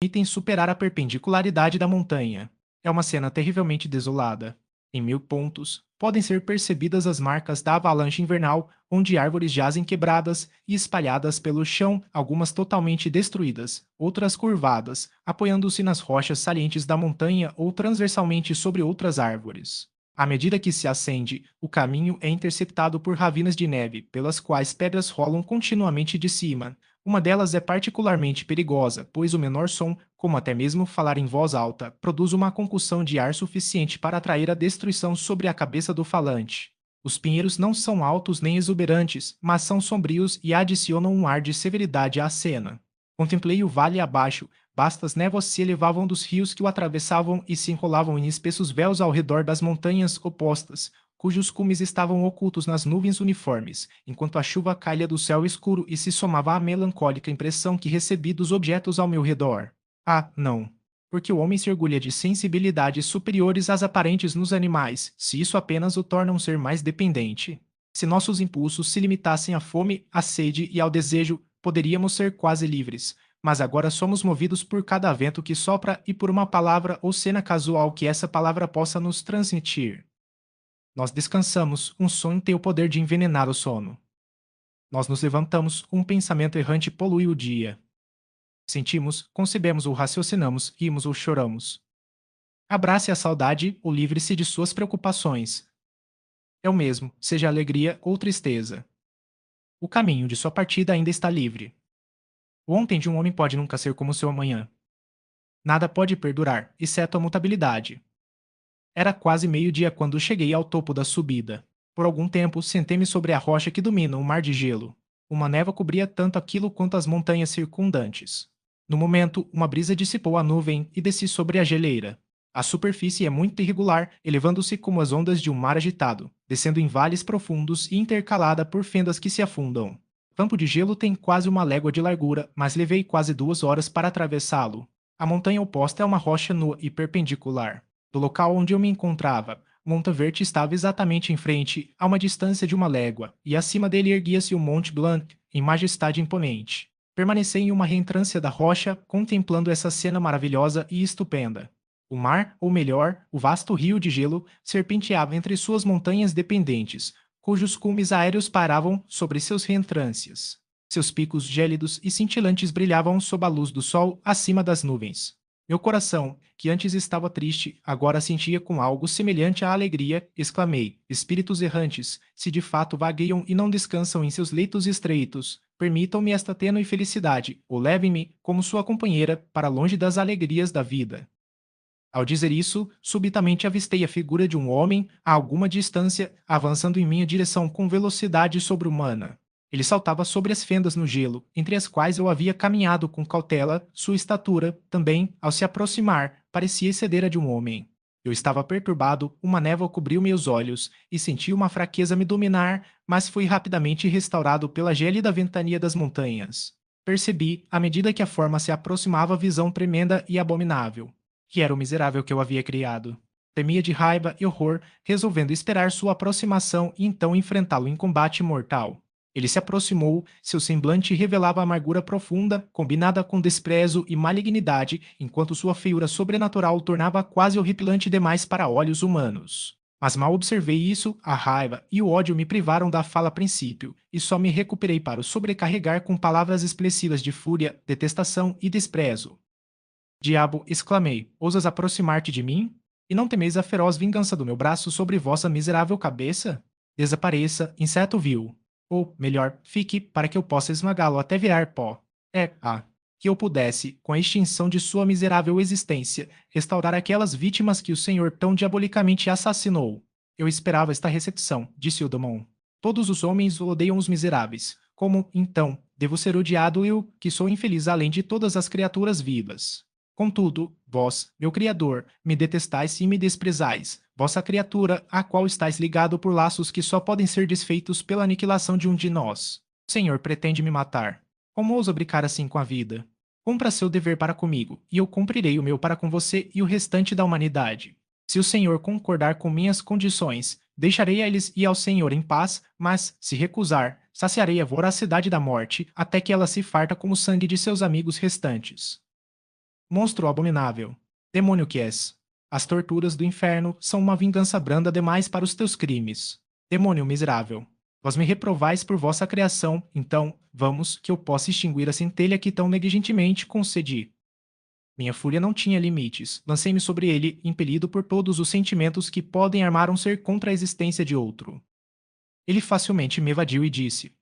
permitem superar a perpendicularidade da montanha. É uma cena terrivelmente desolada. Em 1000 pontos, podem ser percebidas as marcas da avalanche invernal, onde árvores jazem quebradas e espalhadas pelo chão, algumas totalmente destruídas, outras curvadas, apoiando-se nas rochas salientes da montanha ou transversalmente sobre outras árvores. À medida que se ascende, o caminho é interceptado por ravinas de neve, pelas quais pedras rolam continuamente de cima. Uma delas é particularmente perigosa, pois o menor som, como até mesmo falar em voz alta, produz uma concussão de ar suficiente para atrair a destruição sobre a cabeça do falante. Os pinheiros não são altos nem exuberantes, mas são sombrios e adicionam um ar de severidade à cena. Contemplei o vale abaixo, vastas névoas se elevavam dos rios que o atravessavam e se enrolavam em espessos véus ao redor das montanhas opostas, cujos cumes estavam ocultos nas nuvens uniformes, enquanto a chuva caía do céu escuro e se somava à melancólica impressão que recebi dos objetos ao meu redor. Ah, não. Porque o homem se orgulha de sensibilidades superiores às aparentes nos animais, se isso apenas o torna um ser mais dependente. Se nossos impulsos se limitassem à fome, à sede e ao desejo, poderíamos ser quase livres, mas agora somos movidos por cada vento que sopra e por uma palavra ou cena casual que essa palavra possa nos transmitir. Nós descansamos, um sonho tem o poder de envenenar o sono. Nós nos levantamos, um pensamento errante polui o dia. Sentimos, concebemos ou raciocinamos, rimos ou choramos. Abrace a saudade ou livre-se de suas preocupações. É o mesmo, seja alegria ou tristeza. O caminho de sua partida ainda está livre. O ontem de um homem pode nunca ser como o seu amanhã. Nada pode perdurar, exceto a mutabilidade. Era quase meio-dia quando cheguei ao topo da subida. Por algum tempo, sentei-me sobre a rocha que domina o mar de gelo. Uma névoa cobria tanto aquilo quanto as montanhas circundantes. No momento, uma brisa dissipou a nuvem e desci sobre a geleira. A superfície é muito irregular, elevando-se como as ondas de um mar agitado, descendo em vales profundos e intercalada por fendas que se afundam. O campo de gelo tem quase uma légua de largura, mas levei quase 2 horas para atravessá-lo. A montanha oposta é uma rocha nua e perpendicular. Do local onde eu me encontrava, Monte Verde estava exatamente em frente, a uma distância de uma légua, e acima dele erguia-se o Monte Blanc, em majestade imponente. Permaneci em uma reentrância da rocha, contemplando essa cena maravilhosa e estupenda. O mar, ou melhor, o vasto rio de gelo, serpenteava entre suas montanhas dependentes, cujos cumes aéreos paravam sobre seus reentrâncias. Seus picos gélidos e cintilantes brilhavam sob a luz do sol acima das nuvens. Meu coração, que antes estava triste, agora sentia com algo semelhante à alegria, exclamei: Espíritos errantes, se de fato vagueiam e não descansam em seus leitos estreitos, permitam-me esta tênue felicidade, ou levem-me, como sua companheira, para longe das alegrias da vida. Ao dizer isso, subitamente avistei a figura de um homem, a alguma distância, avançando em minha direção com velocidade sobre-humana. Ele saltava sobre as fendas no gelo, entre as quais eu havia caminhado com cautela, sua estatura, também, ao se aproximar, parecia exceder a de um homem. Eu estava perturbado, uma névoa cobriu meus olhos, e senti uma fraqueza me dominar, mas fui rapidamente restaurado pela gélida ventania das montanhas. Percebi, à medida que a forma se aproximava, a visão tremenda e abominável que era o miserável que eu havia criado. Temia de raiva e horror, resolvendo esperar sua aproximação e então enfrentá-lo em combate mortal. Ele se aproximou, seu semblante revelava amargura profunda, combinada com desprezo e malignidade, enquanto sua feiura sobrenatural o tornava quase horripilante demais para olhos humanos. Mas mal observei isso, a raiva e o ódio me privaram da fala a princípio, e só me recuperei para o sobrecarregar com palavras expressivas de fúria, detestação e desprezo. Diabo, exclamei, ousas aproximar-te de mim? E não temeis a feroz vingança do meu braço sobre vossa miserável cabeça? Desapareça, inseto vil. Ou, melhor, fique, para que eu possa esmagá-lo até virar pó. Que eu pudesse, com a extinção de sua miserável existência, restaurar aquelas vítimas que o Senhor tão diabolicamente assassinou. Eu esperava esta recepção, disse Odomon. Todos os homens odeiam os miseráveis. Como, então, devo ser odiado eu, que sou infeliz além de todas as criaturas vivas? Contudo, vós, meu Criador, me detestais e me desprezais, vossa criatura, a qual estáis ligado por laços que só podem ser desfeitos pela aniquilação de um de nós. O Senhor pretende me matar. Como ousa brincar assim com a vida? Cumpra seu dever para comigo, e eu cumprirei o meu para com você e o restante da humanidade. Se o Senhor concordar com minhas condições, deixarei a eles e ao Senhor em paz, mas, se recusar, saciarei a voracidade da morte, até que ela se farta como o sangue de seus amigos restantes. Monstro abominável. Demônio que és. As torturas do inferno são uma vingança branda demais para os teus crimes. Demônio miserável. Vós me reprovais por vossa criação, então, vamos, que eu possa extinguir a centelha que tão negligentemente concedi. Minha fúria não tinha limites. Lancei-me sobre ele, impelido por todos os sentimentos que podem armar um ser contra a existência de outro. Ele facilmente me evadiu e disse: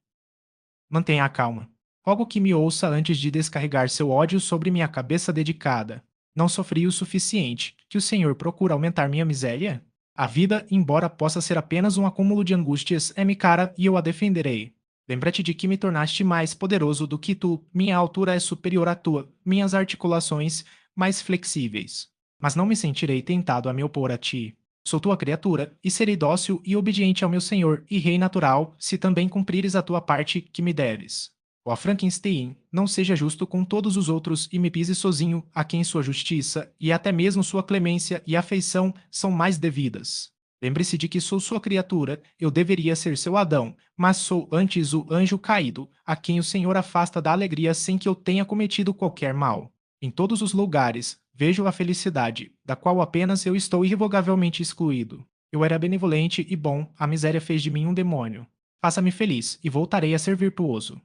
Mantenha a calma. Rogo que me ouça antes de descarregar seu ódio sobre minha cabeça dedicada. Não sofri o suficiente, que o Senhor procura aumentar minha miséria? A vida, embora possa ser apenas um acúmulo de angústias, é-me cara e eu a defenderei. Lembra-te de que me tornaste mais poderoso do que tu, minha altura é superior à tua, minhas articulações mais flexíveis. Mas não me sentirei tentado a me opor a ti. Sou tua criatura, e serei dócil e obediente ao meu senhor e rei natural, se também cumprires a tua parte que me deves. Ó Frankenstein, não seja justo com todos os outros e me pise sozinho, a quem sua justiça, e até mesmo sua clemência e afeição são mais devidas. Lembre-se de que sou sua criatura, eu deveria ser seu Adão, mas sou antes o anjo caído, a quem o Senhor afasta da alegria sem que eu tenha cometido qualquer mal. Em todos os lugares, vejo a felicidade, da qual apenas eu estou irrevogavelmente excluído. Eu era benevolente e bom, a miséria fez de mim um demônio. Faça-me feliz, e voltarei a ser virtuoso.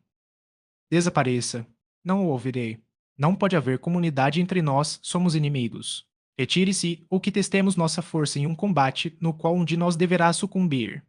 Desapareça. Não o ouvirei. Não pode haver comunidade entre nós, somos inimigos. Retire-se, ou que testemos nossa força em um combate no qual um de nós deverá sucumbir.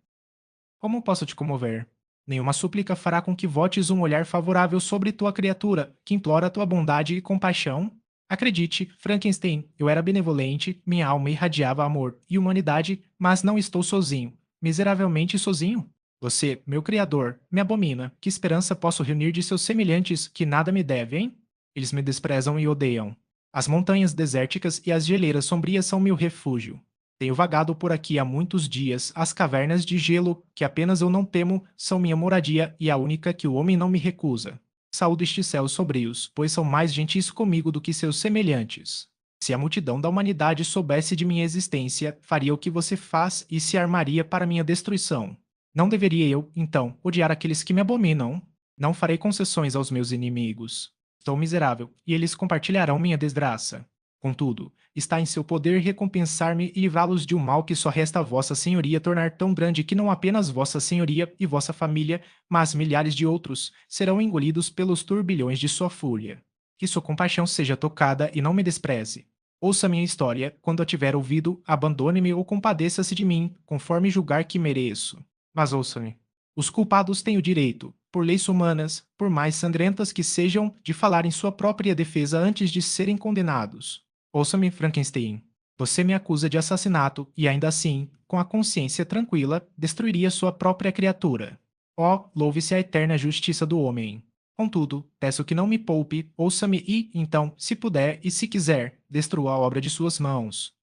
Como posso te comover? Nenhuma súplica fará com que votes um olhar favorável sobre tua criatura, que implora tua bondade e compaixão? Acredite, Frankenstein, eu era benevolente, minha alma irradiava amor e humanidade, mas não estou sozinho, miseravelmente sozinho. Você, meu criador, me abomina. Que esperança posso reunir de seus semelhantes que nada me devem? Eles me desprezam e odeiam. As montanhas desérticas e as geleiras sombrias são meu refúgio. Tenho vagado por aqui há muitos dias, as cavernas de gelo, que apenas eu não temo, são minha moradia e a única que o homem não me recusa. Saúdo estes céus sombrios, pois são mais gentis comigo do que seus semelhantes. Se a multidão da humanidade soubesse de minha existência, faria o que você faz e se armaria para minha destruição. Não deveria eu, então, odiar aqueles que me abominam? Não farei concessões aos meus inimigos. Estou miserável, e eles compartilharão minha desgraça. Contudo, está em seu poder recompensar-me e livrá-los de um mal que só resta a vossa senhoria tornar tão grande que não apenas vossa senhoria e vossa família, mas milhares de outros, serão engolidos pelos turbilhões de sua fúria. Que sua compaixão seja tocada e não me despreze. Ouça minha história, quando a tiver ouvido, abandone-me ou compadeça-se de mim, conforme julgar que mereço. Mas ouça-me. Os culpados têm o direito, por leis humanas, por mais sangrentas que sejam, de falar em sua própria defesa antes de serem condenados. Ouça-me, Frankenstein. Você me acusa de assassinato e ainda assim, com a consciência tranquila, destruiria sua própria criatura. Oh, louve-se a eterna justiça do homem. Contudo, peço que não me poupe, ouça-me e, então, se puder e se quiser, destrua a obra de suas mãos.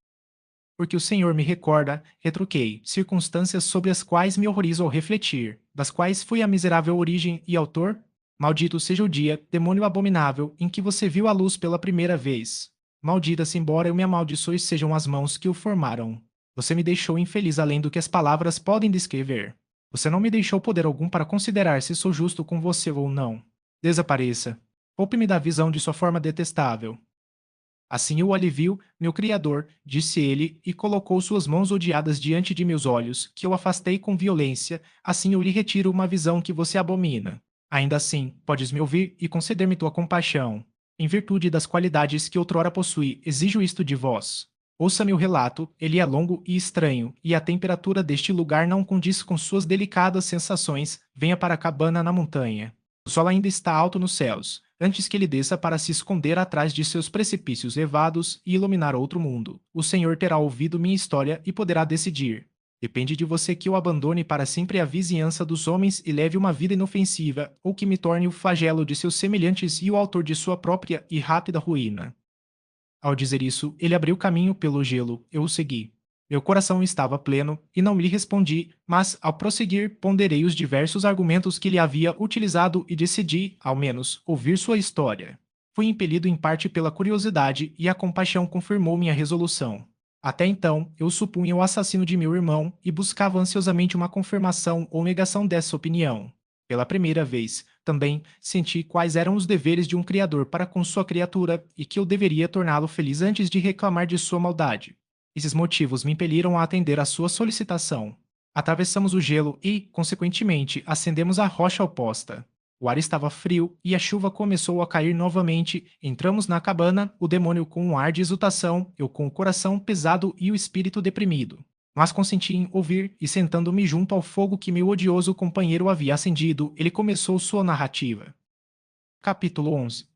Porque o Senhor me recorda, retruquei, circunstâncias sobre as quais me horrorizo ao refletir, das quais fui a miserável origem e autor? Maldito seja o dia, demônio abominável, em que você viu a luz pela primeira vez. Malditas, embora eu me amaldiçoe, sejam as mãos que o formaram. Você me deixou infeliz além do que as palavras podem descrever. Você não me deixou poder algum para considerar se sou justo com você ou não. Desapareça. Poupe-me da visão de sua forma detestável. Assim eu o alivio, meu Criador, disse ele, e colocou suas mãos odiadas diante de meus olhos, que eu afastei com violência, assim eu lhe retiro uma visão que você abomina. Ainda assim, podes me ouvir e conceder-me tua compaixão. Em virtude das qualidades que outrora possui, exijo isto de vós. Ouça meu relato, ele é longo e estranho, e a temperatura deste lugar não condiz com suas delicadas sensações. Venha para a cabana na montanha. O sol ainda está alto nos céus, antes que ele desça para se esconder atrás de seus precipícios elevados e iluminar outro mundo. O Senhor terá ouvido minha história e poderá decidir. Depende de você que eu abandone para sempre a vizinhança dos homens e leve uma vida inofensiva, ou que me torne o flagelo de seus semelhantes e o autor de sua própria e rápida ruína. Ao dizer isso, ele abriu caminho pelo gelo, eu o segui. Meu coração estava pleno, e não lhe respondi, mas, ao prosseguir, ponderei os diversos argumentos que ele havia utilizado e decidi, ao menos, ouvir sua história. Fui impelido em parte pela curiosidade, e a compaixão confirmou minha resolução. Até então, eu supunha o assassino de meu irmão e buscava ansiosamente uma confirmação ou negação dessa opinião. Pela primeira vez, também senti quais eram os deveres de um criador para com sua criatura e que eu deveria torná-lo feliz antes de reclamar de sua maldade. Esses motivos me impeliram a atender à sua solicitação. Atravessamos o gelo e, consequentemente, ascendemos a rocha oposta. O ar estava frio e a chuva começou a cair novamente. Entramos na cabana, o demônio com um ar de exultação, eu com o coração pesado e o espírito deprimido. Mas consenti em ouvir e sentando-me junto ao fogo que meu odioso companheiro havia acendido, ele começou sua narrativa. Capítulo 11.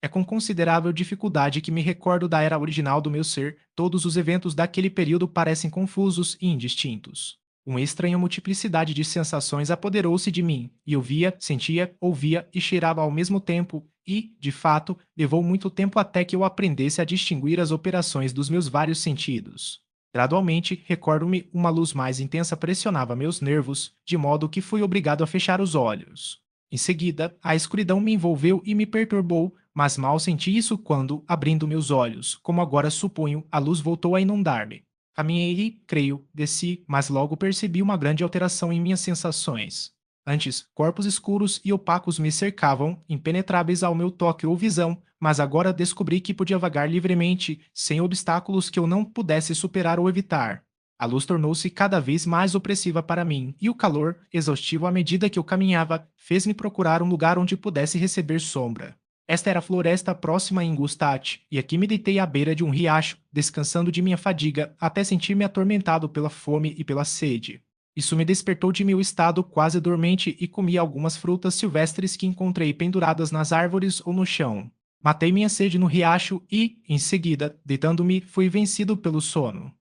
É com considerável dificuldade que me recordo da era original do meu ser, todos os eventos daquele período parecem confusos e indistintos. Uma estranha multiplicidade de sensações apoderou-se de mim, e eu via, sentia, ouvia e cheirava ao mesmo tempo, e, de fato, levou muito tempo até que eu aprendesse a distinguir as operações dos meus vários sentidos. Gradualmente, recordo-me, uma luz mais intensa pressionava meus nervos, de modo que fui obrigado a fechar os olhos. Em seguida, a escuridão me envolveu e me perturbou, mas mal senti isso quando, abrindo meus olhos, como agora suponho, a luz voltou a inundar-me. Caminhei e, creio, desci, mas logo percebi uma grande alteração em minhas sensações. Antes, corpos escuros e opacos me cercavam, impenetráveis ao meu toque ou visão, mas agora descobri que podia vagar livremente, sem obstáculos que eu não pudesse superar ou evitar. A luz tornou-se cada vez mais opressiva para mim, e o calor, exaustivo à medida que eu caminhava, fez-me procurar um lugar onde pudesse receber sombra. Esta era a floresta próxima a Ingustat, e aqui me deitei à beira de um riacho, descansando de minha fadiga, até sentir-me atormentado pela fome e pela sede. Isso me despertou de meu estado quase dormente e comi algumas frutas silvestres que encontrei penduradas nas árvores ou no chão. Matei minha sede no riacho e, em seguida, deitando-me, fui vencido pelo sono.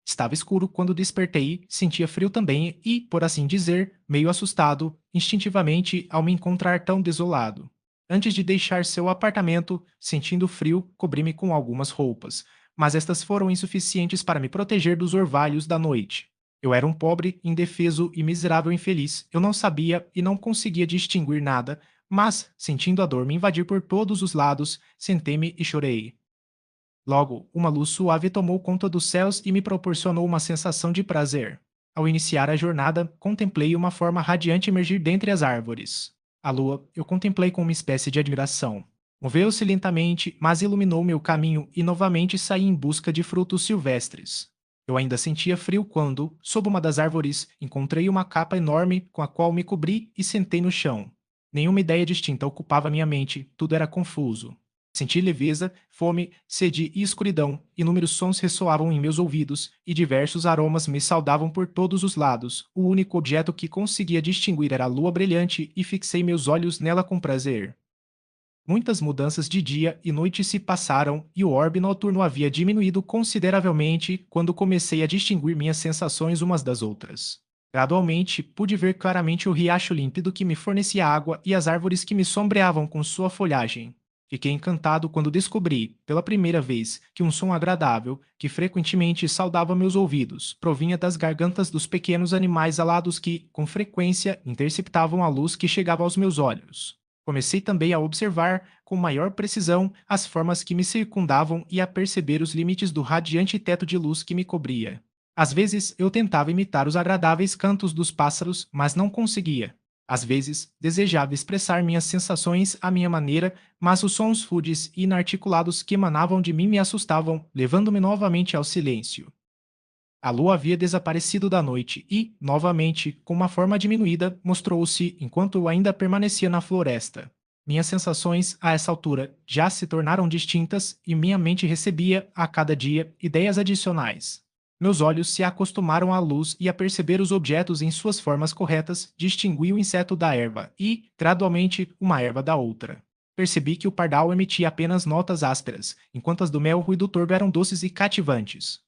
Estava escuro quando despertei, sentia frio também e, por assim dizer, meio assustado, instintivamente, ao me encontrar tão desolado. Antes de deixar seu apartamento, sentindo frio, cobri-me com algumas roupas, mas estas foram insuficientes para me proteger dos orvalhos da noite. Eu era um pobre, indefeso e miserável infeliz. Eu não sabia e não conseguia distinguir nada, mas, sentindo a dor me invadir por todos os lados, sentei-me e chorei. Logo, uma luz suave tomou conta dos céus e me proporcionou uma sensação de prazer. Ao iniciar a jornada, contemplei uma forma radiante emergir dentre as árvores. A lua eu contemplei com uma espécie de admiração. Moveu-se lentamente, mas iluminou meu caminho e novamente saí em busca de frutos silvestres. Eu ainda sentia frio quando, sob uma das árvores, encontrei uma capa enorme com a qual me cobri e sentei no chão. Nenhuma ideia distinta ocupava minha mente, tudo era confuso. Senti leveza, fome, sede e escuridão. Inúmeros sons ressoavam em meus ouvidos, e diversos aromas me saudavam por todos os lados. O único objeto que conseguia distinguir era a lua brilhante, e fixei meus olhos nela com prazer. Muitas mudanças de dia e noite se passaram, e o orbe noturno havia diminuído consideravelmente quando comecei a distinguir minhas sensações umas das outras. Gradualmente, pude ver claramente o riacho límpido que me fornecia água e as árvores que me sombreavam com sua folhagem. Fiquei encantado quando descobri, pela primeira vez, que um som agradável, que frequentemente saudava meus ouvidos, provinha das gargantas dos pequenos animais alados que, com frequência, interceptavam a luz que chegava aos meus olhos. Comecei também a observar, com maior precisão, as formas que me circundavam e a perceber os limites do radiante teto de luz que me cobria. Às vezes eu tentava imitar os agradáveis cantos dos pássaros, mas não conseguia. Às vezes, desejava expressar minhas sensações à minha maneira, mas os sons rudes e inarticulados que emanavam de mim me assustavam, levando-me novamente ao silêncio. A lua havia desaparecido da noite e, novamente, com uma forma diminuída, mostrou-se enquanto eu ainda permanecia na floresta. Minhas sensações, a essa altura, já se tornaram distintas e minha mente recebia, a cada dia, ideias adicionais. Meus olhos se acostumaram à luz e a perceber os objetos em suas formas corretas, distingui o inseto da erva e, gradualmente, uma erva da outra. Percebi que o pardal emitia apenas notas ásperas, enquanto as do mel e do tordo eram doces e cativantes.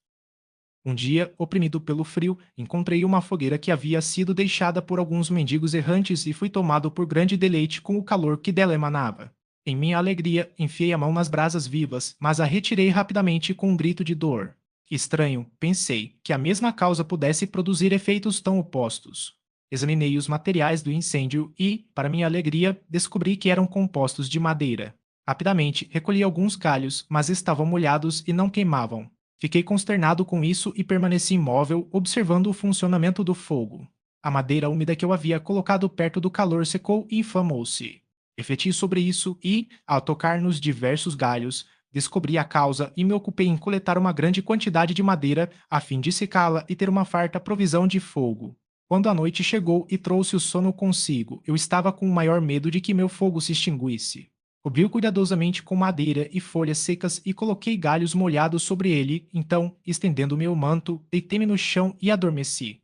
Um dia, oprimido pelo frio, encontrei uma fogueira que havia sido deixada por alguns mendigos errantes e fui tomado por grande deleite com o calor que dela emanava. Em minha alegria, enfiei a mão nas brasas vivas, mas a retirei rapidamente com um grito de dor. Estranho, pensei, que a mesma causa pudesse produzir efeitos tão opostos. Examinei os materiais do incêndio e, para minha alegria, descobri que eram compostos de madeira. Rapidamente, recolhi alguns galhos, mas estavam molhados e não queimavam. Fiquei consternado com isso e permaneci imóvel, observando o funcionamento do fogo. A madeira úmida que eu havia colocado perto do calor secou e inflamou-se. Refleti sobre isso e, ao tocar nos diversos galhos, descobri a causa e me ocupei em coletar uma grande quantidade de madeira a fim de secá-la e ter uma farta provisão de fogo. Quando a noite chegou e trouxe o sono consigo, eu estava com o maior medo de que meu fogo se extinguisse. Cobri-o cuidadosamente com madeira e folhas secas e coloquei galhos molhados sobre ele, então, estendendo meu manto, deitei-me no chão e adormeci.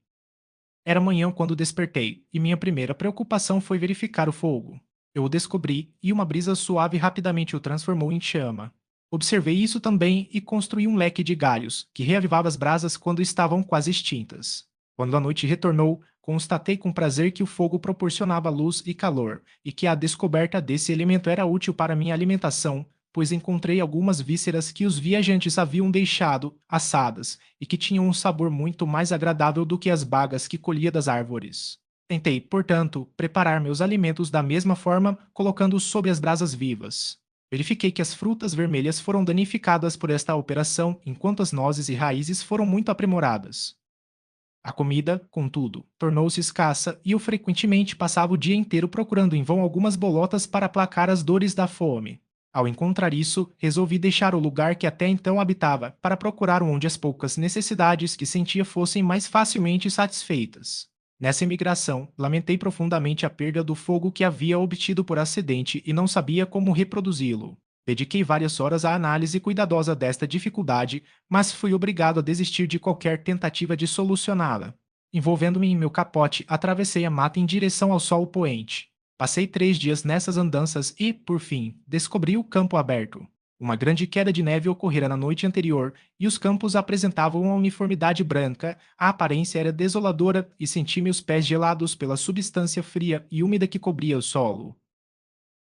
Era manhã quando despertei, e minha primeira preocupação foi verificar o fogo. Eu o descobri, e uma brisa suave rapidamente o transformou em chama. Observei isso também e construí um leque de galhos, que reavivava as brasas quando estavam quase extintas. Quando a noite retornou, constatei com prazer que o fogo proporcionava luz e calor, e que a descoberta desse elemento era útil para minha alimentação, pois encontrei algumas vísceras que os viajantes haviam deixado assadas e que tinham um sabor muito mais agradável do que as bagas que colhia das árvores. Tentei, portanto, preparar meus alimentos da mesma forma, colocando-os sob as brasas vivas. Verifiquei que as frutas vermelhas foram danificadas por esta operação, enquanto as nozes e raízes foram muito aprimoradas. A comida, contudo, tornou-se escassa e eu frequentemente passava o dia inteiro procurando em vão algumas bolotas para aplacar as dores da fome. Ao encontrar isso, resolvi deixar o lugar que até então habitava para procurar onde as poucas necessidades que sentia fossem mais facilmente satisfeitas. Nessa imigração, lamentei profundamente a perda do fogo que havia obtido por acidente e não sabia como reproduzi-lo. Dediquei várias horas à análise cuidadosa desta dificuldade, mas fui obrigado a desistir de qualquer tentativa de solucioná-la. Envolvendo-me em meu capote, atravessei a mata em direção ao sol poente. Passei 3 dias nessas andanças e, por fim, descobri o campo aberto. Uma grande queda de neve ocorrera na noite anterior e os campos apresentavam uma uniformidade branca, a aparência era desoladora e senti meus pés gelados pela substância fria e úmida que cobria o solo.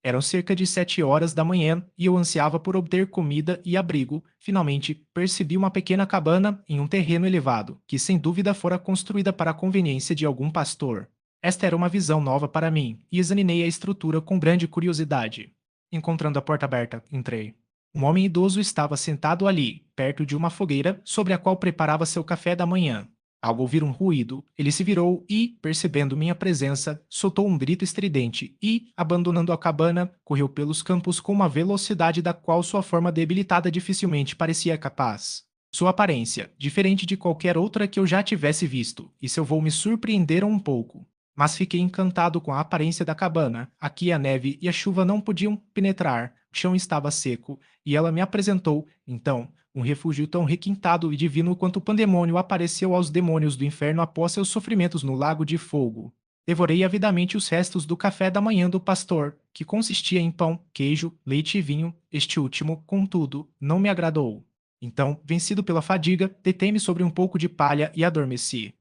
Eram cerca de 7 horas da manhã e eu ansiava por obter comida e abrigo. Finalmente, percebi uma pequena cabana em um terreno elevado, que sem dúvida fora construída para a conveniência de algum pastor. Esta era uma visão nova para mim, e examinei a estrutura com grande curiosidade. Encontrando a porta aberta, entrei. Um homem idoso estava sentado ali, perto de uma fogueira, sobre a qual preparava seu café da manhã. Ao ouvir um ruído, ele se virou e, percebendo minha presença, soltou um grito estridente e, abandonando a cabana, correu pelos campos com uma velocidade da qual sua forma debilitada dificilmente parecia capaz. Sua aparência, diferente de qualquer outra que eu já tivesse visto, e seu voo me surpreenderam um pouco. Mas fiquei encantado com a aparência da cabana. Aqui a neve e a chuva não podiam penetrar, o chão estava seco, e ela me apresentou, então, um refúgio tão requintado e divino quanto o pandemônio apareceu aos demônios do inferno após seus sofrimentos no lago de fogo. Devorei avidamente os restos do café da manhã do pastor, que consistia em pão, queijo, leite e vinho. Este último, contudo, não me agradou. Então, vencido pela fadiga, deitei-me sobre um pouco de palha e adormeci.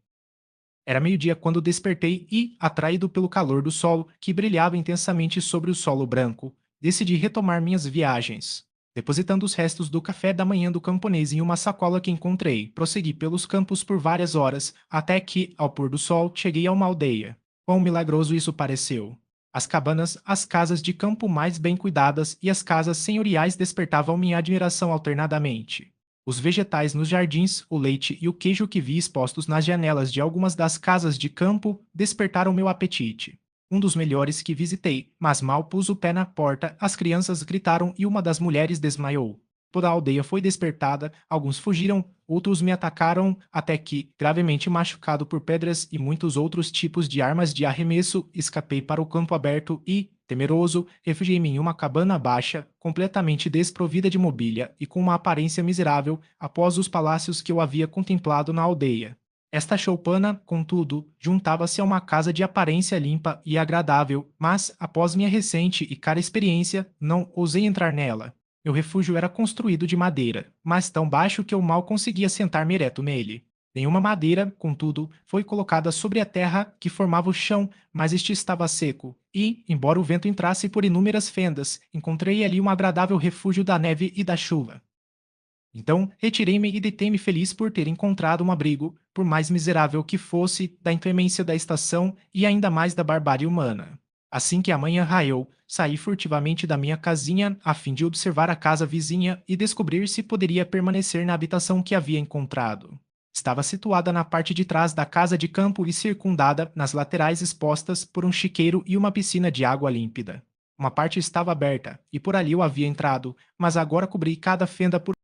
Era meio-dia quando despertei e, atraído pelo calor do sol, que brilhava intensamente sobre o solo branco, decidi retomar minhas viagens. Depositando os restos do café da manhã do camponês em uma sacola que encontrei, prossegui pelos campos por várias horas, até que, ao pôr do sol, cheguei a uma aldeia. Quão milagroso isso pareceu! As cabanas, as casas de campo mais bem cuidadas e as casas senhoriais despertavam minha admiração alternadamente. Os vegetais nos jardins, o leite e o queijo que vi expostos nas janelas de algumas das casas de campo despertaram meu apetite. Um dos melhores que visitei, mas mal pus o pé na porta, as crianças gritaram e uma das mulheres desmaiou. Toda a aldeia foi despertada, alguns fugiram, outros me atacaram, até que, gravemente machucado por pedras e muitos outros tipos de armas de arremesso, escapei para o campo aberto e, temeroso, refugiei-me em uma cabana baixa, completamente desprovida de mobília e com uma aparência miserável, após os palácios que eu havia contemplado na aldeia. Esta choupana, contudo, juntava-se a uma casa de aparência limpa e agradável, mas, após minha recente e cara experiência, não ousei entrar nela. Meu refúgio era construído de madeira, mas tão baixo que eu mal conseguia sentar-me ereto nele. Nenhuma madeira, contudo, foi colocada sobre a terra que formava o chão, mas este estava seco, e, embora o vento entrasse por inúmeras fendas, encontrei ali um agradável refúgio da neve e da chuva. Então, retirei-me e deitei-me feliz por ter encontrado um abrigo, por mais miserável que fosse, da inclemência da estação e ainda mais da barbárie humana. Assim que a manhã raiou, saí furtivamente da minha casinha a fim de observar a casa vizinha e descobrir se poderia permanecer na habitação que havia encontrado. Estava situada na parte de trás da casa de campo e circundada, nas laterais expostas, por um chiqueiro e uma piscina de água límpida. Uma parte estava aberta, e por ali eu havia entrado, mas agora cobri cada fenda por